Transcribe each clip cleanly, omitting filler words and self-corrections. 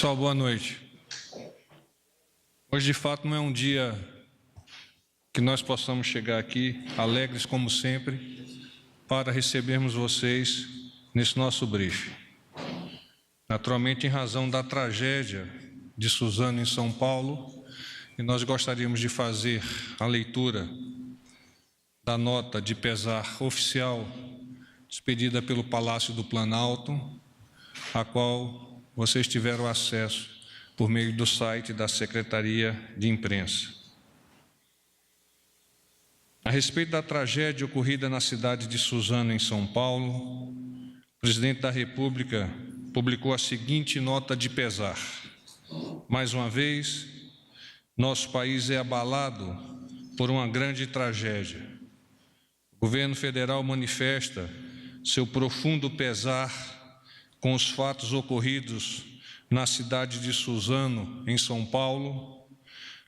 Pessoal, boa noite. Hoje, de fato, não é um dia que nós possamos chegar aqui, alegres como sempre, para recebermos vocês nesse nosso briefing. Naturalmente, em razão da tragédia de Suzano em São Paulo, e nós gostaríamos de fazer a leitura da nota de pesar oficial expedida pelo Palácio do Planalto, a qual vocês tiveram acesso por meio do site da Secretaria de Imprensa. A respeito da tragédia ocorrida na cidade de Suzano, em São Paulo, o presidente da República publicou a seguinte nota de pesar. Mais uma vez, nosso país é abalado por uma grande tragédia. O governo federal manifesta seu profundo pesar com os fatos ocorridos na cidade de Suzano, em São Paulo,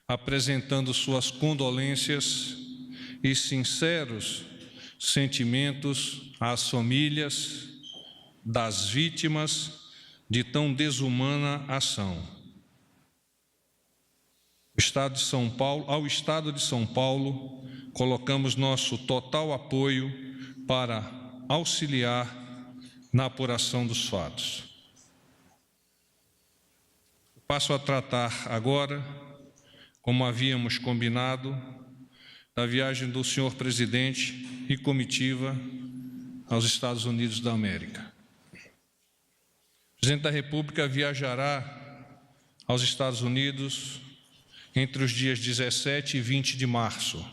apresentando suas condolências e sinceros sentimentos às famílias das vítimas de tão desumana ação. Ao Estado de São Paulo, colocamos nosso total apoio para auxiliar na apuração dos fatos. Passo a tratar agora, como havíamos combinado, da viagem do senhor presidente e comitiva aos Estados Unidos da América. O presidente da República viajará aos Estados Unidos entre os dias 17 e 20 de março.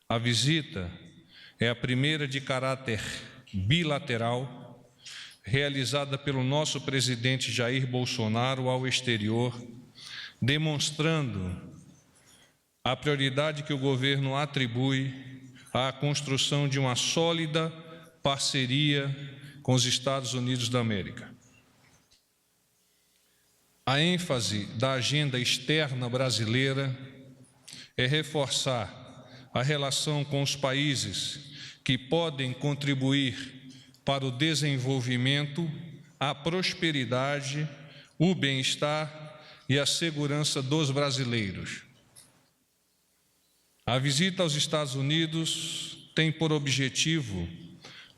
A visita é a primeira de caráter bilateral realizada pelo nosso presidente Jair Bolsonaro ao exterior, demonstrando a prioridade que o governo atribui à construção de uma sólida parceria com os Estados Unidos da América. A ênfase da agenda externa brasileira é reforçar a relação com os países que podem contribuir para o desenvolvimento, a prosperidade, o bem-estar e a segurança dos brasileiros. A visita aos Estados Unidos tem por objetivo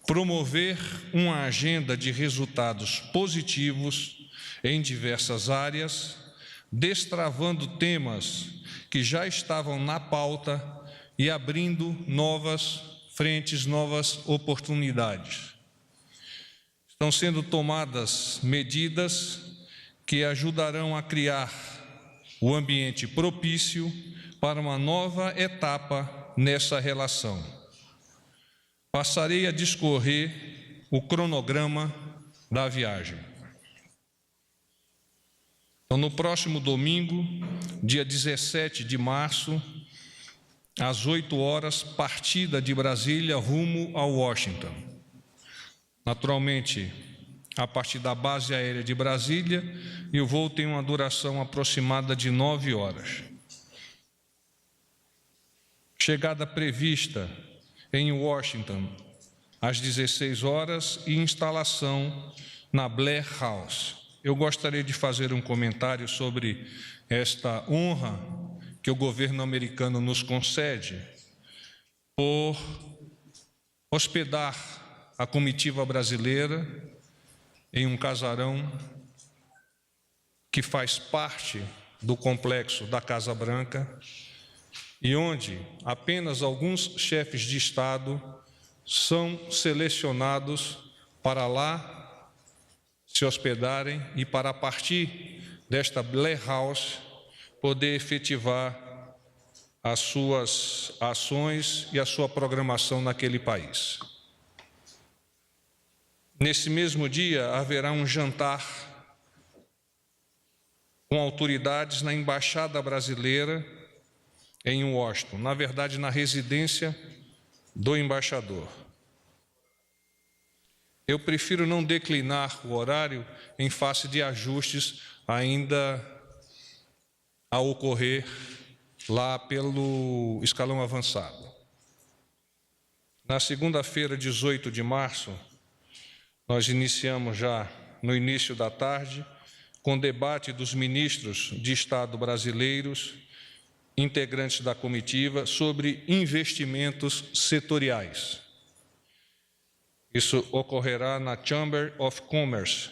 promover uma agenda de resultados positivos em diversas áreas, destravando temas que já estavam na pauta e abrindo novas frentes, novas oportunidades. Estão sendo tomadas medidas que ajudarão a criar o ambiente propício para uma nova etapa nessa relação. Passarei a discorrer o cronograma da viagem. Então, no próximo domingo, dia 17 de março, às 8 horas, partida de Brasília rumo a Washington. Naturalmente, a partir da base aérea de Brasília, e o voo tem uma duração aproximada de 9 horas. Chegada prevista em Washington às 16 horas e instalação na Blair House. Eu gostaria de fazer um comentário sobre esta honra que o governo americano nos concede por hospedar a comitiva brasileira em um casarão que faz parte do complexo da Casa Branca e onde apenas alguns chefes de Estado são selecionados para lá se hospedarem e para, a partir desta Blair House, poder efetivar as suas ações e a sua programação naquele país. Nesse mesmo dia, haverá um jantar com autoridades na Embaixada Brasileira em Washington, na verdade, na residência do embaixador. Eu prefiro não declinar o horário em face de ajustes ainda a ocorrer lá pelo escalão avançado. Na segunda-feira, 18 de março, nós iniciamos já no início da tarde com debate dos ministros de Estado brasileiros, integrantes da comitiva, sobre investimentos setoriais. Isso ocorrerá na Chamber of Commerce.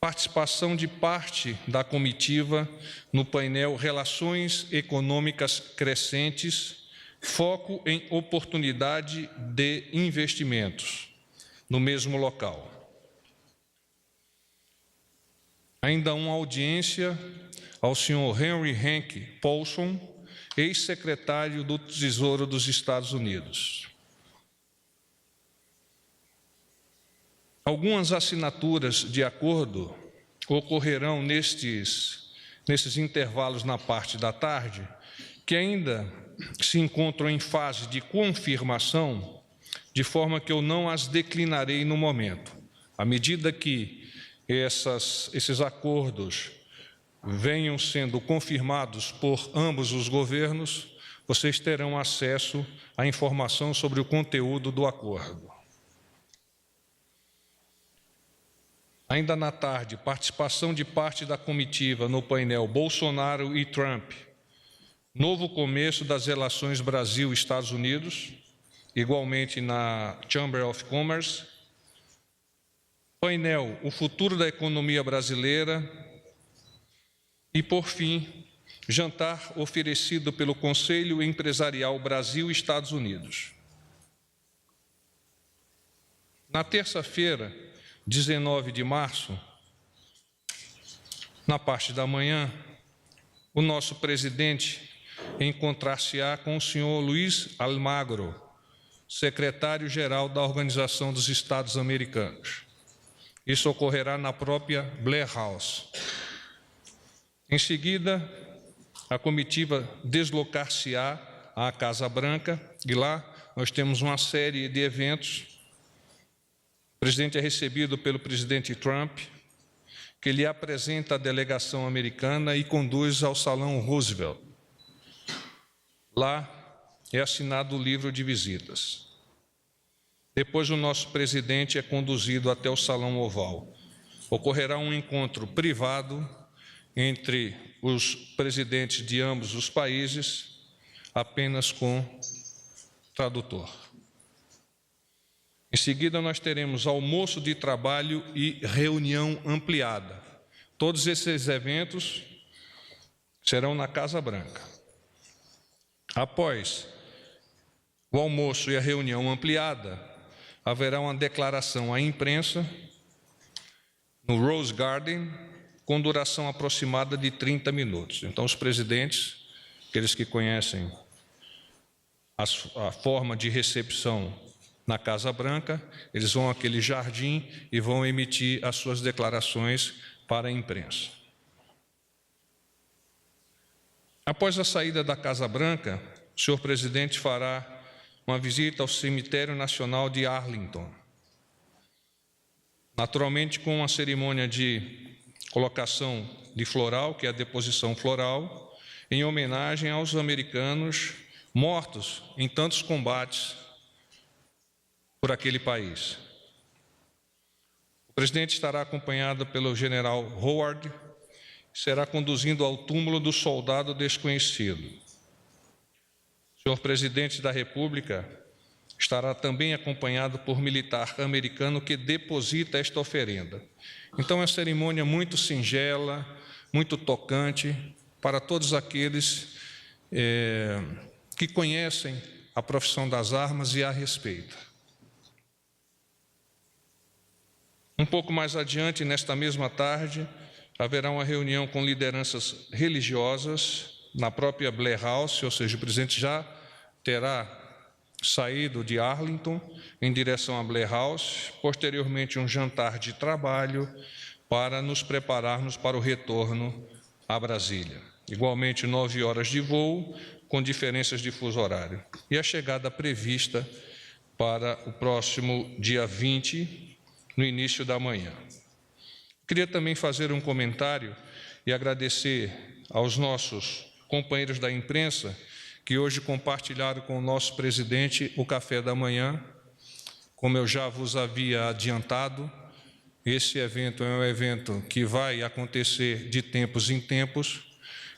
Participação de parte da comitiva no painel Relações Econômicas Crescentes, foco em oportunidade de investimentos, no mesmo local. Ainda uma audiência ao senhor Henry Hank Paulson, ex-secretário do Tesouro dos Estados Unidos. Algumas assinaturas de acordo ocorrerão nesses intervalos na parte da tarde, que ainda se encontram em fase de confirmação, de forma que eu não as declinarei no momento. À medida que esses acordos venham sendo confirmados por ambos os governos, vocês terão acesso à informação sobre o conteúdo do acordo. Ainda na tarde, participação de parte da comitiva no painel Bolsonaro e Trump, novo começo das relações Brasil-Estados Unidos, igualmente na Chamber of Commerce. Painel, o futuro da economia brasileira. E, por fim, jantar oferecido pelo Conselho Empresarial Brasil-Estados Unidos. Na terça-feira, 19 de março, na parte da manhã, o nosso presidente encontrar-se-á com o senhor Luiz Almagro, secretário-geral da Organização dos Estados Americanos. Isso ocorrerá na própria Blair House. Em seguida, a comitiva deslocar-se-á à Casa Branca, e lá nós temos uma série de eventos. O presidente é recebido pelo presidente Trump, que lhe apresenta a delegação americana e conduz ao Salão Roosevelt. Lá é assinado o livro de visitas. Depois, o nosso presidente é conduzido até o Salão Oval. Ocorrerá um encontro privado entre os presidentes de ambos os países, apenas com tradutor. Em seguida, nós teremos almoço de trabalho e reunião ampliada. Todos esses eventos serão na Casa Branca. Após o almoço e a reunião ampliada, haverá uma declaração à imprensa no Rose Garden, com duração aproximada de 30 minutos. Então, os presidentes, aqueles que conhecem a forma de recepção na Casa Branca, eles vão àquele jardim e vão emitir as suas declarações para a imprensa. Após a saída da Casa Branca, o senhor presidente fará uma visita ao Cemitério Nacional de Arlington, naturalmente com uma cerimônia de colocação de floral, que é a deposição floral, em homenagem aos americanos mortos em tantos combates por aquele país. O presidente estará acompanhado pelo general Howard, será conduzindo ao túmulo do soldado desconhecido. O senhor presidente da República estará também acompanhado por militar americano que deposita esta oferenda. Então, é uma cerimônia muito singela, muito tocante, para todos aqueles que conhecem a profissão das armas e a respeitam. Um pouco mais adiante, nesta mesma tarde, haverá uma reunião com lideranças religiosas na própria Blair House, ou seja, o presidente já terá saído de Arlington em direção a Blair House, posteriormente um jantar de trabalho para nos prepararmos para o retorno a Brasília. Igualmente 9 horas de voo, com diferenças de fuso horário. E a chegada prevista para o próximo dia 20, no início da manhã. Queria também fazer um comentário e agradecer aos nossos companheiros da imprensa que hoje compartilharam com o nosso presidente o café da manhã. Como eu já vos havia adiantado, esse evento é um evento que vai acontecer de tempos em tempos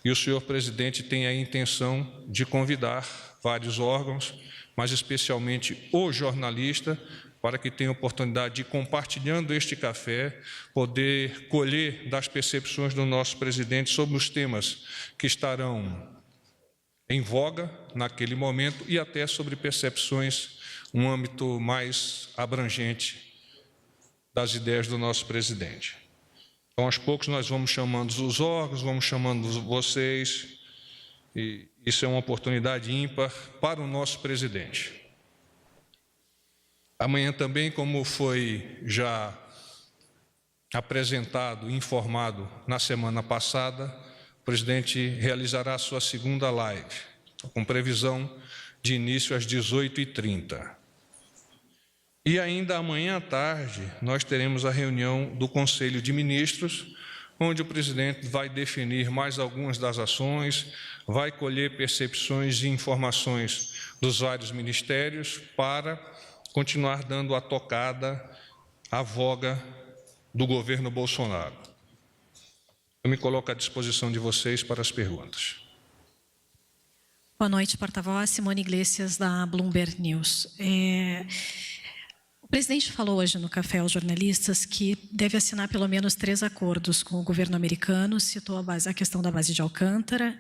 e o senhor presidente tem a intenção de convidar vários órgãos, mas especialmente o jornalista, para que tenha oportunidade de, compartilhando este café, poder colher das percepções do nosso presidente sobre os temas que estarão em voga naquele momento e até sobre percepções, um âmbito mais abrangente das ideias do nosso presidente. Então, aos poucos, nós vamos chamando os órgãos, vamos chamando vocês, e isso é uma oportunidade ímpar para o nosso presidente. Amanhã também, como foi já apresentado e informado na semana passada, o presidente realizará a sua segunda live, com previsão de início às 18h30. E ainda amanhã à tarde, nós teremos a reunião do Conselho de Ministros, onde o presidente vai definir mais algumas das ações, vai colher percepções e informações dos vários ministérios para continuar dando a tocada à voga do governo Bolsonaro. Eu me coloco à disposição de vocês para as perguntas. Boa noite, porta-voz. Simone Iglesias, da Bloomberg News. O presidente falou hoje no café aos jornalistas que deve assinar pelo menos 3 acordos com o governo americano, citou a questão da base de Alcântara,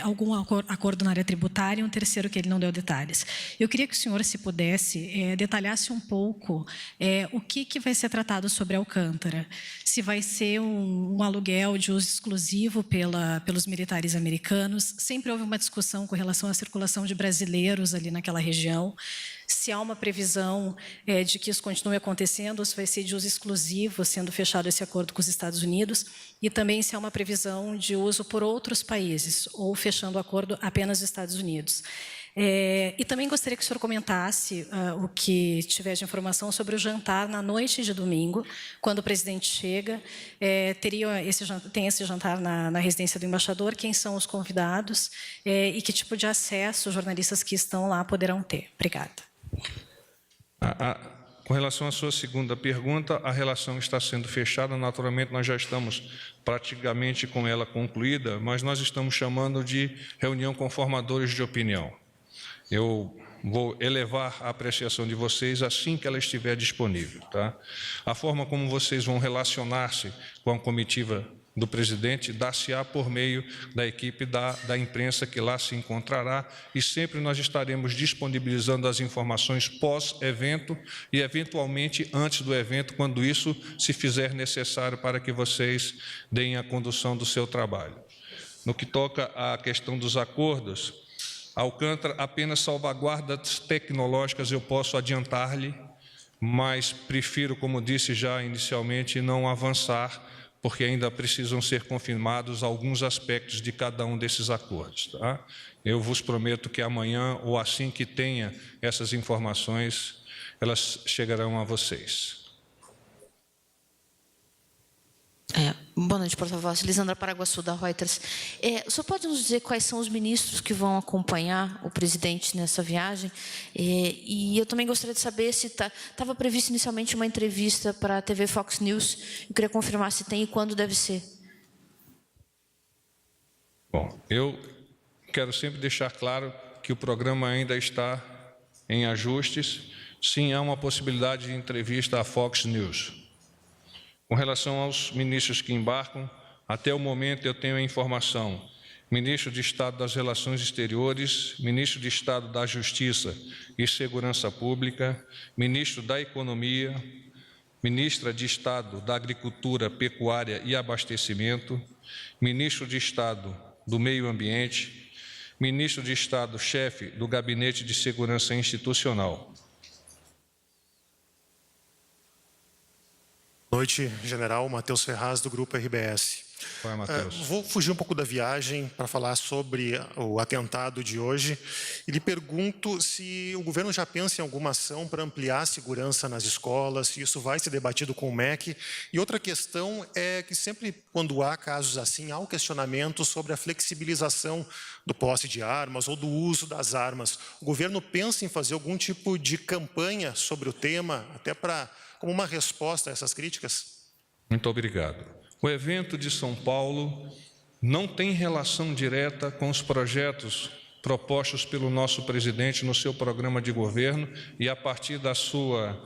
algum acordo na área tributária e um terceiro que ele não deu detalhes. Eu queria que o senhor, se pudesse, detalhasse um pouco o que vai ser tratado sobre Alcântara. Se vai ser um aluguel de uso exclusivo pelos militares americanos. Sempre houve uma discussão com relação à circulação de brasileiros ali naquela região. Se há uma previsão de que isso continue acontecendo, ou se vai ser de uso exclusivo, sendo fechado esse acordo com os Estados Unidos, e também se há uma previsão de uso por outros países, ou fechando o acordo apenas dos Estados Unidos. E também gostaria que o senhor comentasse o que tiver de informação sobre o jantar na noite de domingo, quando o presidente chega. Tem esse jantar na residência do embaixador, quem são os convidados e que tipo de acesso os jornalistas que estão lá poderão ter. Obrigada. Com relação à sua segunda pergunta, a relação está sendo fechada. Naturalmente, nós já estamos praticamente com ela concluída, mas nós estamos chamando de reunião com formadores de opinião. Eu vou elevar a apreciação de vocês assim que ela estiver disponível. Tá? A forma como vocês vão relacionar-se com a comitiva do presidente dar-se-á por meio da equipe da imprensa que lá se encontrará e sempre nós estaremos disponibilizando as informações pós-evento e, eventualmente, antes do evento, quando isso se fizer necessário para que vocês deem a condução do seu trabalho. No que toca à questão dos acordos, Alcântara, apenas salvaguardas tecnológicas eu posso adiantar-lhe, mas prefiro, como disse já inicialmente, não avançar, porque ainda precisam ser confirmados alguns aspectos de cada um desses acordos. Tá? Eu vos prometo que amanhã, ou assim que tenha essas informações, elas chegarão a vocês. Boa noite, porta-voz. Lisandra Paraguaçu, da Reuters. O senhor pode nos dizer quais são os ministros que vão acompanhar o presidente nessa viagem? E eu também gostaria de saber se estava previsto inicialmente uma entrevista para a TV Fox News. Eu queria confirmar se tem e quando deve ser. Bom, eu quero sempre deixar claro que o programa ainda está em ajustes. Sim, há uma possibilidade de entrevista à Fox News. Com relação aos ministros que embarcam, até o momento eu tenho a informação: ministro de Estado das Relações Exteriores, ministro de Estado da Justiça e Segurança Pública, ministro da Economia, ministra de Estado da Agricultura, Pecuária e Abastecimento, ministro de Estado do Meio Ambiente, ministro de Estado, chefe do Gabinete de Segurança Institucional. Boa noite, general. Matheus Ferraz, do Grupo RBS. Vai, Matheus. Vou fugir um pouco da viagem para falar sobre o atentado de hoje e lhe pergunto se o governo já pensa em alguma ação para ampliar a segurança nas escolas, se isso vai ser debatido com o MEC. E outra questão é que sempre quando há casos assim, há um questionamento sobre a flexibilização do posse de armas ou do uso das armas. O governo pensa em fazer algum tipo de campanha sobre o tema, até para como uma resposta a essas críticas? Muito obrigado. O evento de São Paulo não tem relação direta com os projetos propostos pelo nosso presidente no seu programa de governo e a partir da sua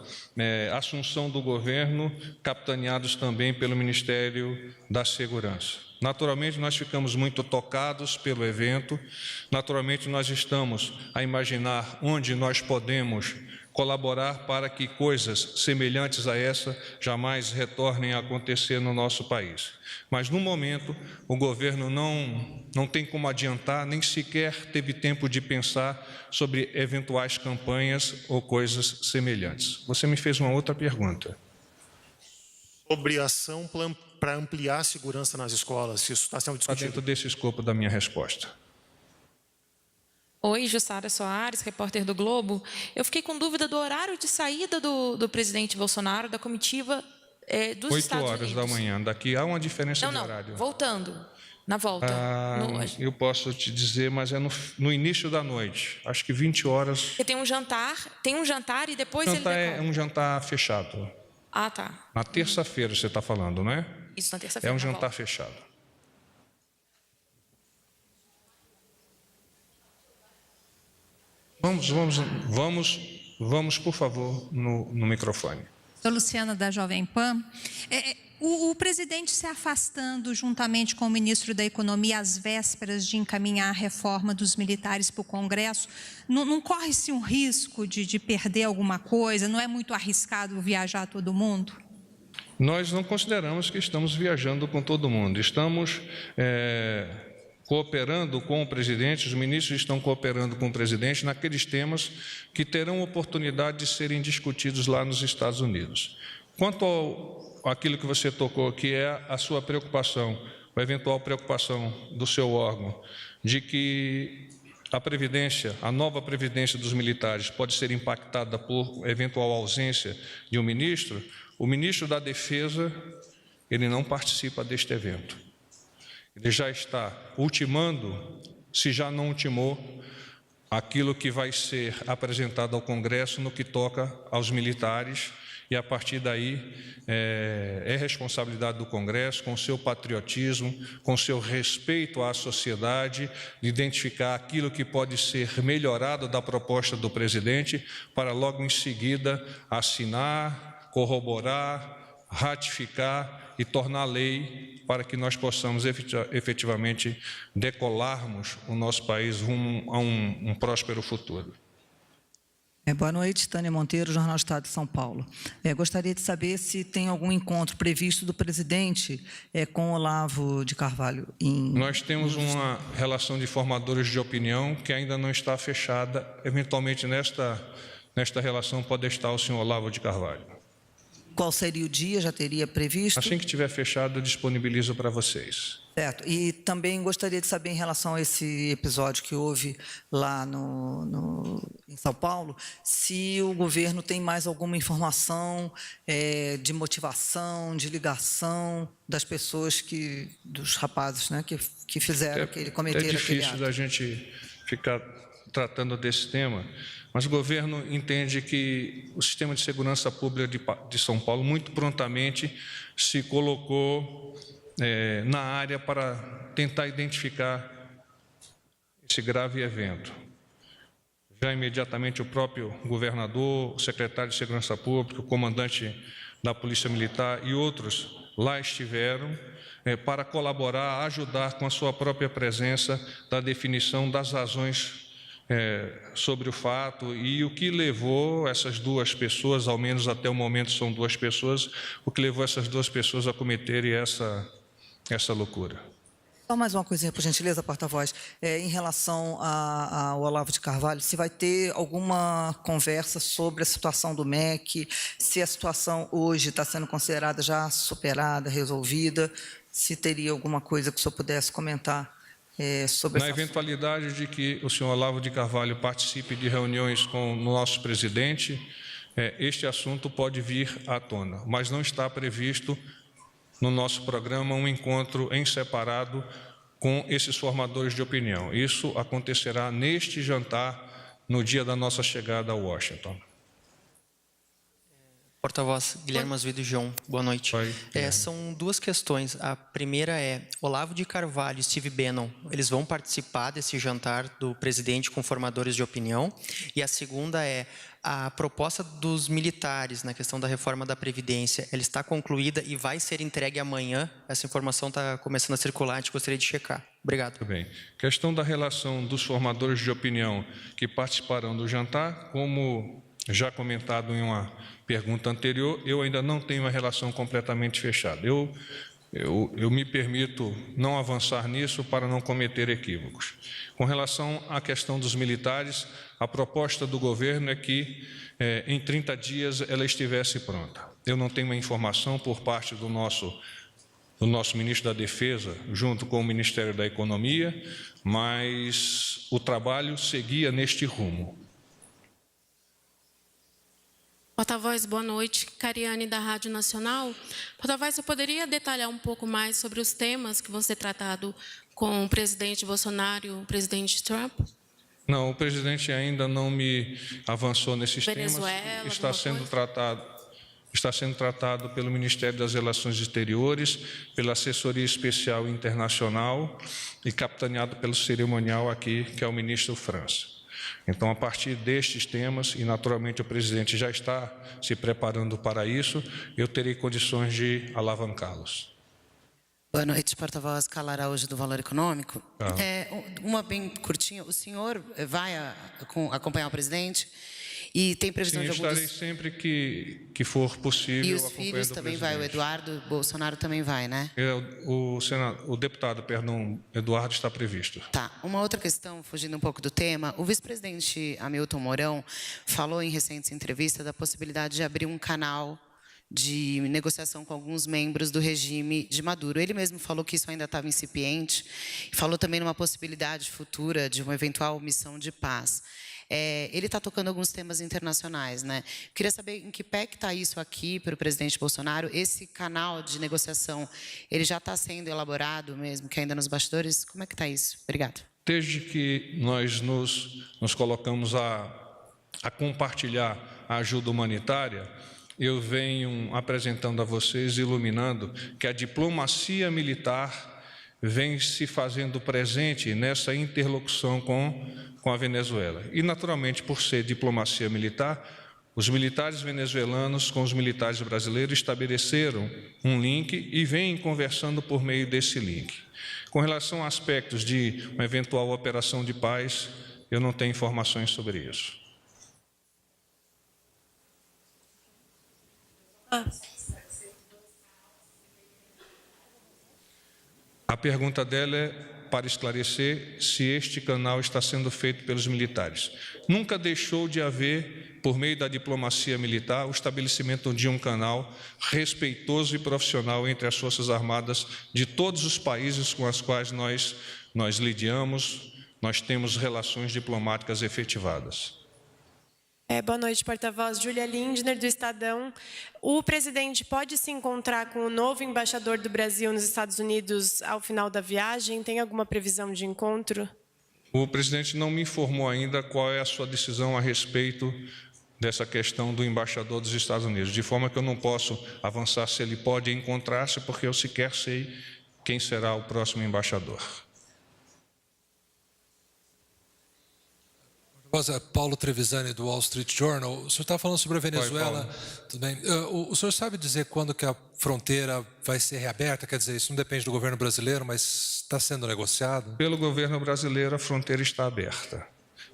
assunção do governo, capitaneados também pelo Ministério da Segurança. Naturalmente, nós ficamos muito tocados pelo evento, naturalmente, nós estamos a imaginar onde nós podemos colaborar para que coisas semelhantes a essa jamais retornem a acontecer no nosso país. Mas, no momento, o governo não tem como adiantar, nem sequer teve tempo de pensar sobre eventuais campanhas ou coisas semelhantes. Você me fez uma outra pergunta. Sobre ação para ampliar a segurança nas escolas, se isso está sendo Está discutido. dentro desse escopo da minha resposta. Oi, Jussara Soares, repórter do Globo. Eu fiquei com dúvida do horário de saída do presidente Bolsonaro, da comitiva dos 8 Estados horas Unidos. da manhã. Daqui há uma diferença de Não, horário. voltando, na volta. Eu posso te dizer, mas é no início da noite. Acho que 20 horas. Porque tem um jantar e depois ele Jantar é decola. um jantar fechado. Ah, tá. Na terça-feira você está falando, não é? Isso na É terça-feira. um na jantar volta. fechado. Vamos, por favor, no microfone. Sou Luciana, da Jovem Pan. O presidente se afastando juntamente com o ministro da Economia às vésperas de encaminhar a reforma dos militares para o Congresso, não corre-se um risco de perder alguma coisa? Não é muito arriscado viajar todo mundo? Nós não consideramos que estamos viajando com todo mundo. Estamos cooperando com o presidente, os ministros estão cooperando com o presidente naqueles temas que terão oportunidade de serem discutidos lá nos Estados Unidos. Quanto àquilo que você tocou, que é a sua preocupação, a eventual preocupação do seu órgão, de que a previdência, a nova previdência dos militares pode ser impactada por eventual ausência de um ministro, o ministro da Defesa, ele não participa deste evento. Ele já está ultimando, se já não ultimou, aquilo que vai ser apresentado ao Congresso no que toca aos militares, e a partir daí é responsabilidade do Congresso, com o seu patriotismo, com o seu respeito à sociedade, de identificar aquilo que pode ser melhorado da proposta do presidente, para logo em seguida assinar, corroborar, ratificar e tornar lei para que nós possamos efetivamente decolarmos o nosso país rumo a um próspero futuro. Boa noite, Tânia Monteiro, Jornal Estado de São Paulo. Gostaria de saber se tem algum encontro previsto do presidente com Olavo de Carvalho. Nós temos uma relação de formadores de opinião que ainda não está fechada. Eventualmente, nesta relação pode estar o senhor Olavo de Carvalho. Qual seria o dia? Já teria previsto? Assim que estiver fechado, eu disponibilizo para vocês. Certo. E também gostaria de saber, em relação a esse episódio que houve lá em São Paulo, se o governo tem mais alguma informação de motivação, de ligação das pessoas dos rapazes, né, que fizeram, que ele cometeram aquele ato. É difícil da gente ficar tratando desse tema, mas o governo entende que o sistema de segurança pública de São Paulo muito prontamente se colocou na área para tentar identificar esse grave evento. Já imediatamente o próprio governador, o secretário de Segurança Pública, o comandante da Polícia Militar e outros lá estiveram para colaborar, ajudar com a sua própria presença da definição das razões sobre o fato e o que levou essas duas pessoas, ao menos até o momento são duas pessoas, o que levou essas duas pessoas a cometerem essa loucura. Só mais uma coisinha, por gentileza, porta-voz. Em relação ao Olavo de Carvalho, se vai ter alguma conversa sobre a situação do MEC, se a situação hoje está sendo considerada já superada, resolvida, se teria alguma coisa que o senhor pudesse comentar sobre Na eventualidade de que o senhor Olavo de Carvalho participe de reuniões com o nosso presidente, este assunto pode vir à tona, mas não está previsto no nosso programa um encontro em separado com esses formadores de opinião. Isso acontecerá neste jantar, no dia da nossa chegada a Washington. Porta-voz Guilherme Azevedo João, boa noite. Oi, São duas questões. A primeira é, Olavo de Carvalho e Steve Bannon, eles vão participar desse jantar do presidente com formadores de opinião? E a segunda é, a proposta dos militares na questão da reforma da Previdência, ela está concluída e vai ser entregue amanhã? Essa informação está começando a circular, a gente gostaria de checar. Obrigado. Muito bem. Questão da relação dos formadores de opinião que participarão do jantar, como já comentado em uma pergunta anterior, eu ainda não tenho uma relação completamente fechada. Eu me permito não avançar nisso para não cometer equívocos. Com relação à questão dos militares, a proposta do governo é que em 30 dias ela estivesse pronta. Eu não tenho uma informação por parte do nosso ministro da Defesa, junto com o Ministério da Economia, mas o trabalho seguia neste rumo. Porta-voz, boa noite. Cariane, da Rádio Nacional. Porta-voz, você poderia detalhar um pouco mais sobre os temas que vão ser tratados com o presidente Bolsonaro e o presidente Trump? Não, o presidente ainda não me avançou nesses Venezuela, temas. Está sendo tratado pelo Ministério das Relações Exteriores, pela Assessoria Especial Internacional e capitaneado pelo cerimonial aqui, que é o ministro França. Então, a partir destes temas, e naturalmente o presidente já está se preparando para isso, eu terei condições de alavancá-los. Boa noite, porta-voz Carla Araújo, do Valor Econômico. Uma bem curtinha, o senhor vai acompanhar o presidente e tem previsão Sim, de algum estarei sempre que for possível. E os filhos também vai, o Eduardo Bolsonaro também vai, né? O deputado, Eduardo está previsto. Tá. Uma outra questão, fugindo um pouco do tema, o vice-presidente Hamilton Mourão falou em recentes entrevistas da possibilidade de abrir um canal de negociação com alguns membros do regime de Maduro. Ele mesmo falou que isso ainda estava incipiente, falou também numa possibilidade futura de uma eventual missão de paz. Ele está tocando alguns temas internacionais, né? Queria saber em que pé que está isso aqui para o presidente Bolsonaro. Esse canal de negociação, ele já está sendo elaborado mesmo, que ainda nos bastidores? Como é que está isso? Obrigado. Desde que nós nos colocamos a compartilhar a ajuda humanitária, eu venho apresentando a vocês, iluminando, que a diplomacia militar vem se fazendo presente nessa interlocução com a Venezuela. E, naturalmente, por ser diplomacia militar, os militares venezuelanos com os militares brasileiros estabeleceram um link e vêm conversando por meio desse link. Com relação a aspectos de uma eventual operação de paz, eu não tenho informações sobre isso. A pergunta dela é para esclarecer se este canal está sendo feito pelos militares. Nunca deixou de haver, por meio da diplomacia militar, o estabelecimento de um canal respeitoso e profissional entre as Forças Armadas de todos os países com os quais nós lidiamos, nós temos relações diplomáticas efetivadas. Boa noite, porta-voz. Júlia Lindner, do Estadão. O presidente pode se encontrar com o novo embaixador do Brasil nos Estados Unidos ao final da viagem? Tem alguma previsão de encontro? O presidente não me informou ainda qual é a sua decisão a respeito dessa questão do embaixador dos Estados Unidos, de forma que eu não posso avançar se ele pode encontrar-se, porque eu sequer sei quem será o próximo embaixador. Paulo Trevisani, do Wall Street Journal. O senhor está falando sobre a Venezuela. Tudo bem. O senhor sabe dizer quando que a fronteira vai ser reaberta? Quer dizer, isso não depende do governo brasileiro, mas está sendo negociado? Pelo governo brasileiro, a fronteira está aberta.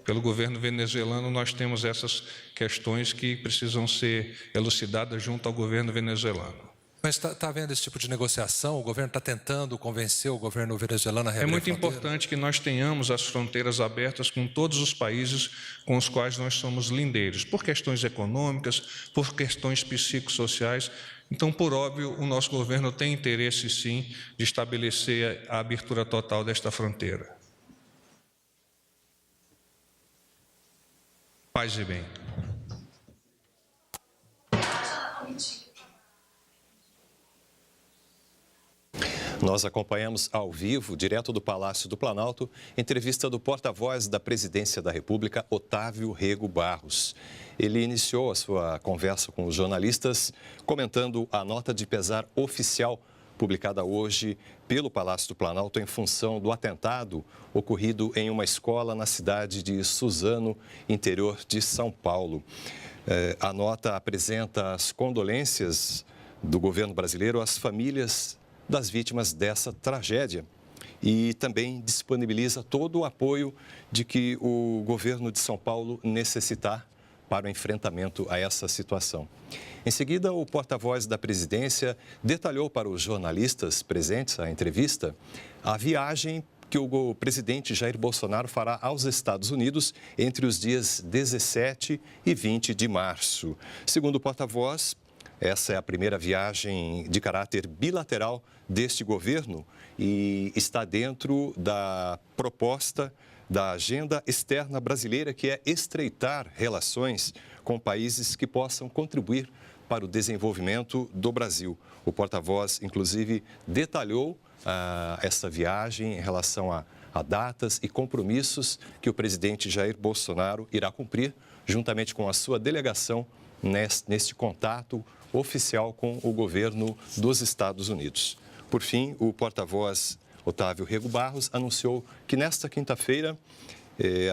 Pelo governo venezuelano, nós temos essas questões que precisam ser elucidadas junto ao governo venezuelano. Mas está havendo esse tipo de negociação? O governo está tentando convencer o governo venezuelano a reabrir a fronteira? É muito importante que nós tenhamos as fronteiras abertas com todos os países com os quais nós somos lindeiros, por questões econômicas, por questões psicossociais. Então, por óbvio, o nosso governo tem interesse, sim, de estabelecer a abertura total desta fronteira. Paz e bem. Nós acompanhamos ao vivo, direto do Palácio do Planalto, entrevista do porta-voz da Presidência da República, Otávio Rego Barros. Ele iniciou a sua conversa com os jornalistas comentando a nota de pesar oficial publicada hoje pelo Palácio do Planalto em função do atentado ocorrido em uma escola na cidade de Suzano, interior de São Paulo. A nota apresenta as condolências do governo brasileiro às famílias das vítimas dessa tragédia e também disponibiliza todo o apoio de que o governo de São Paulo necessitar para o enfrentamento a essa situação. Em seguida, o porta-voz da presidência detalhou para os jornalistas presentes à entrevista a viagem que o presidente Jair Bolsonaro fará aos Estados Unidos entre os dias 17 e 20 de março. Segundo o porta-voz, essa é a primeira viagem de caráter bilateral deste governo e está dentro da proposta da agenda externa brasileira, que é estreitar relações com países que possam contribuir para o desenvolvimento do Brasil. O porta-voz, inclusive, detalhou essa viagem em relação a datas e compromissos que o presidente Jair Bolsonaro irá cumprir, juntamente com a sua delegação, neste contato oficial com o governo dos Estados Unidos. Por fim, o porta-voz Otávio Rego Barros anunciou que nesta quinta-feira,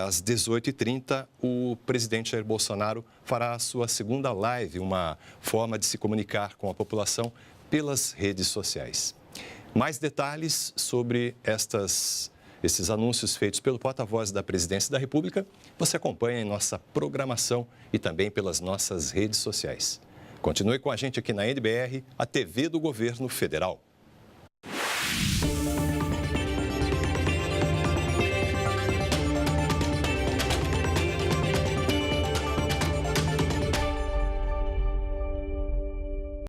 às 18h30, o presidente Jair Bolsonaro fará a sua segunda live, uma forma de se comunicar com a população pelas redes sociais. Mais detalhes sobre esses anúncios feitos pelo porta-voz da Presidência da República, você acompanha em nossa programação e também pelas nossas redes sociais. Continue com a gente aqui na NBR, a TV do Governo Federal.